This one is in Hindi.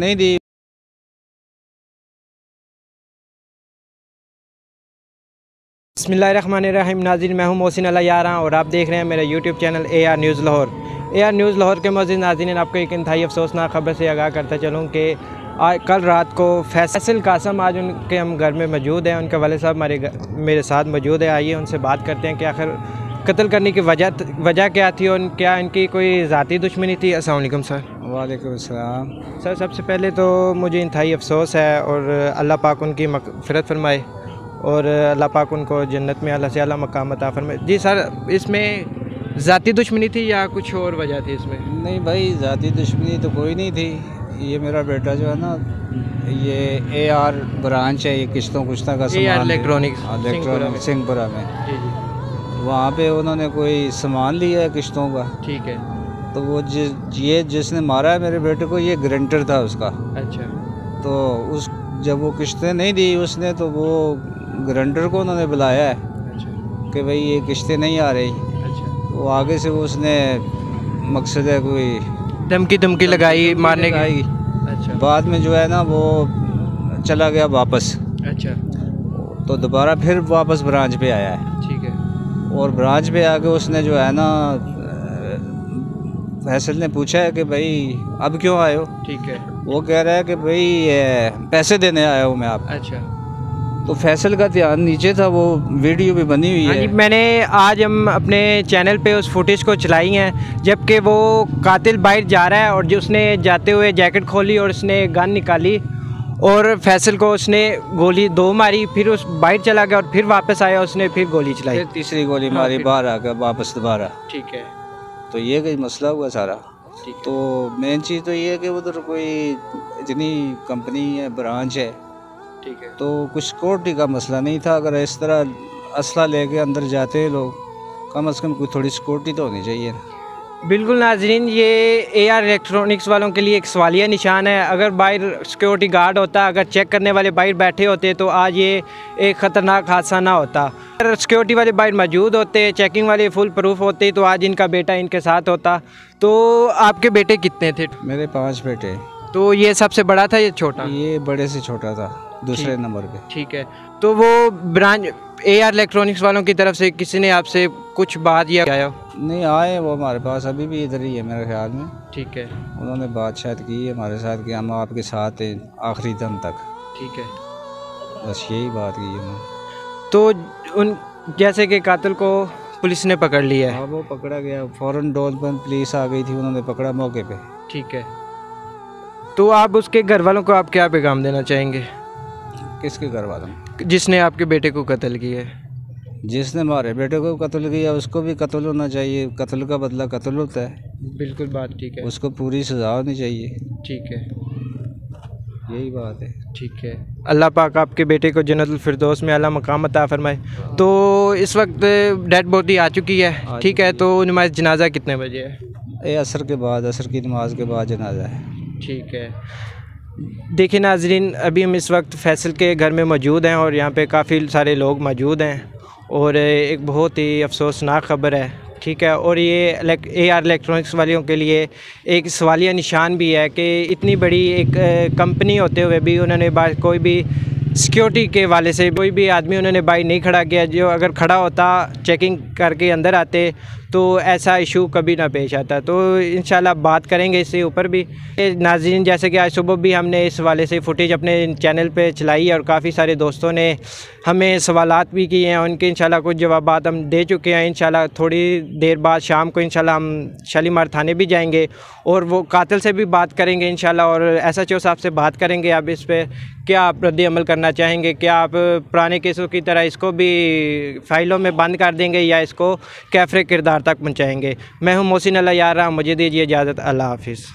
नहीं दी। बिस्मिल्लाहिर्रहमानिर्रहीम। नाज़रीन, मैं हूं मोहसिन अल्लाह और आप देख रहे हैं मेरा YouTube channel AR news Lahore. AR news Lahore के मज़ीद नाज़रीन, आपको एक इंतहाई अफसोसनाक खबर से आगाह करता चलूँ कि कल रात को फैसल कासम आज उनके हम घर में मौजूद हैं। उनके वाले साहब मेरे साथ मौजूद है। आइए उनसे बात करते हैं कि आखिर कत्ल करने की वजह क्या थी और क्या इनकी कोई ज़ाती दुश्मनी थी। अस्सलाम वालेकुम सर। वालेकुम सलाम। सर, सबसे पहले तो मुझे इंतहाई अफसोस है और अल्लाह पाक उनकी मग़फ़िरत फरमाए और अल्लाह पाक उनको जन्नत में अल्लाह से आला मकाम अता फरमाए। जी सर, इसमें ज़ाती दुश्मनी थी या कुछ और वजह थी इसमें? नहीं भाई, ज़ाती दुश्मनी तो कोई नहीं थी। ये मेरा बेटा जो है ना, ये AR ब्रांच है, ये किश्तों कुश्ता का AR सामान इलेक्ट्रॉनिक्स सिंहपुरा में। जी जी, वहाँ पे उन्होंने कोई सामान लिया है किश्तों का। ठीक है। तो वो जिसने मारा है मेरे बेटे को, ये गारंटर था उसका। अच्छा। तो उस जब वो किश्तें नहीं दी उसने, तो वो गारंटर को उन्होंने बुलाया है अच्छा। कि भाई ये किश्तें नहीं आ रही। अच्छा। वो आगे से वो उसने मकसद है कोई धमकी लगाई मारने की। अच्छा। बाद में जो है ना वो चला गया वापस। अच्छा। तो दोबारा फिर वापस ब्रांच पे आया है। ठीक है। और ब्रांच पे आके उसने जो है ना, फैसल ने पूछा है कि भाई अब क्यों आए हो। ठीक है। वो कह रहा है कि भाई पैसे देने आया हूँ मैं आप। अच्छा। तो फैसल का ध्यान नीचे था, वो वीडियो भी बनी हुई है। मैंने आज हम अपने चैनल पे उस फुटेज को चलाई हैं, जबकि वो कातिल बाहर जा रहा है और जो उसने जाते हुए जैकेट खोली और उसने गन निकाली और फैसल को उसने गोली 2 मारी, फिर उस बाहर चला गया और फिर वापस आया, उसने फिर गोली चलाई, फिर तीसरी गोली मारी, बाहर आ गया वापस दोबारा। ठीक है। तो ये कोई मसला हुआ सारा। तो मेन चीज़ तो ये है कि उधर कोई इतनी कंपनी है, ब्रांच है, ठीक है। तो कुछ सिक्योरिटी का मसला नहीं था। अगर इस तरह असला लेके अंदर जाते हैं लोग, कम से कम कोई थोड़ी सिक्योरिटी तो होनी चाहिए। बिल्कुल नाजरीन, ये AR इलेक्ट्रॉनिक्स वालों के लिए एक सवालिया निशान है। अगर बाहर सिक्योरिटी गार्ड होता, अगर चेक करने वाले बाहर बैठे होते तो आज ये एक ख़तरनाक हादसा ना होता। अगर सिक्योरिटी वाले बाहर मौजूद होते, चेकिंग वाले फुल प्रूफ होते, तो आज इनका बेटा इनके साथ होता। तो आपके बेटे कितने थे? मेरे 5 बेटे। तो ये सबसे बड़ा था, ये छोटा? ये बड़े से छोटा था, दूसरे नंबर पे। ठीक है। तो वो ब्रांच AR इलेक्ट्रॉनिक्स वालों की तरफ से किसी ने आपसे कुछ बात या आया? नहीं आए, वो हमारे पास अभी भी इधर ही है मेरे ख्याल में। ठीक है। उन्होंने बात शायद की है हमारे साथ कि हम आपके साथ हैं आखिरी दम तक। ठीक है। बस यही बात की है उन्होंने। तो उन जैसे कि कातिल को पुलिस ने पकड़ लिया है। हाँ, वो पकड़ा गया, फ़ौरन डोल पर पुलिस आ गई थी, उन्होंने पकड़ा मौके पे। ठीक है। तो आप उसके घर वालों को आप क्या पैगाम देना चाहेंगे? किसके घर वालों? जिसने आपके बेटे को कत्ल किया है। जिसने हमारे बेटे को कत्ल किया उसको भी कत्ल होना चाहिए। कत्ल का बदला कत्ल होता है। बिल्कुल बात ठीक है। उसको पूरी सज़ा होनी चाहिए। ठीक है, यही बात है। ठीक है। अल्लाह पाक आपके बेटे को जन्नतुल फिरदौस में आला मकाम अता फरमाए। तो इस वक्त डेड बॉडी आ चुकी है, ठीक है। तो नमाज जनाजा कितने बजे है? ये असर के बाद, असर की नमाज के बाद जनाजा है। ठीक है। देखिए नाजरीन, अभी हम इस वक्त फैसल के घर में मौजूद हैं और यहाँ पे काफ़ी सारे लोग मौजूद हैं और एक बहुत ही अफसोसनाक ख़बर है, ठीक है। और ये AR इलेक्ट्रॉनिक्स वालों के लिए एक सवालिया निशान भी है कि इतनी बड़ी एक कंपनी होते हुए भी उन्होंने कोई भी सिक्योरिटी के वाले से कोई भी आदमी उन्होंने बाइक नहीं खड़ा किया। जो अगर खड़ा होता, चेकिंग करके अंदर आते, तो ऐसा इशू कभी ना पेश आता। तो इंशाल्लाह बात करेंगे इससे ऊपर भी। नाज़रीन, जैसे कि आज सुबह भी हमने इस वाले से फुटेज अपने चैनल पे चलाई और काफ़ी सारे दोस्तों ने हमें सवालात भी किए हैं, उनके इंशाल्लाह कुछ जवाबात हम दे चुके हैं। इंशाल्लाह थोड़ी देर बाद शाम को इंशाल्लाह हम शालीमार थाने भी जाएंगे और वो कातिल से भी बात करेंगे इंशाल्लाह, और SHO साहब से बात करेंगे। अब इस पर क्या आप रद्द अमल करना चाहेंगे? क्या आप पुराने केसों की तरह इसको भी फ़ाइलों में बंद कर देंगे या इसको कैफ़रे किरदार तक पहुँचाएँगे? मैं हूँ मोहसिन अल्लाह, मुझे दीजिए इजाज़त। अल्लाह हाफिज़।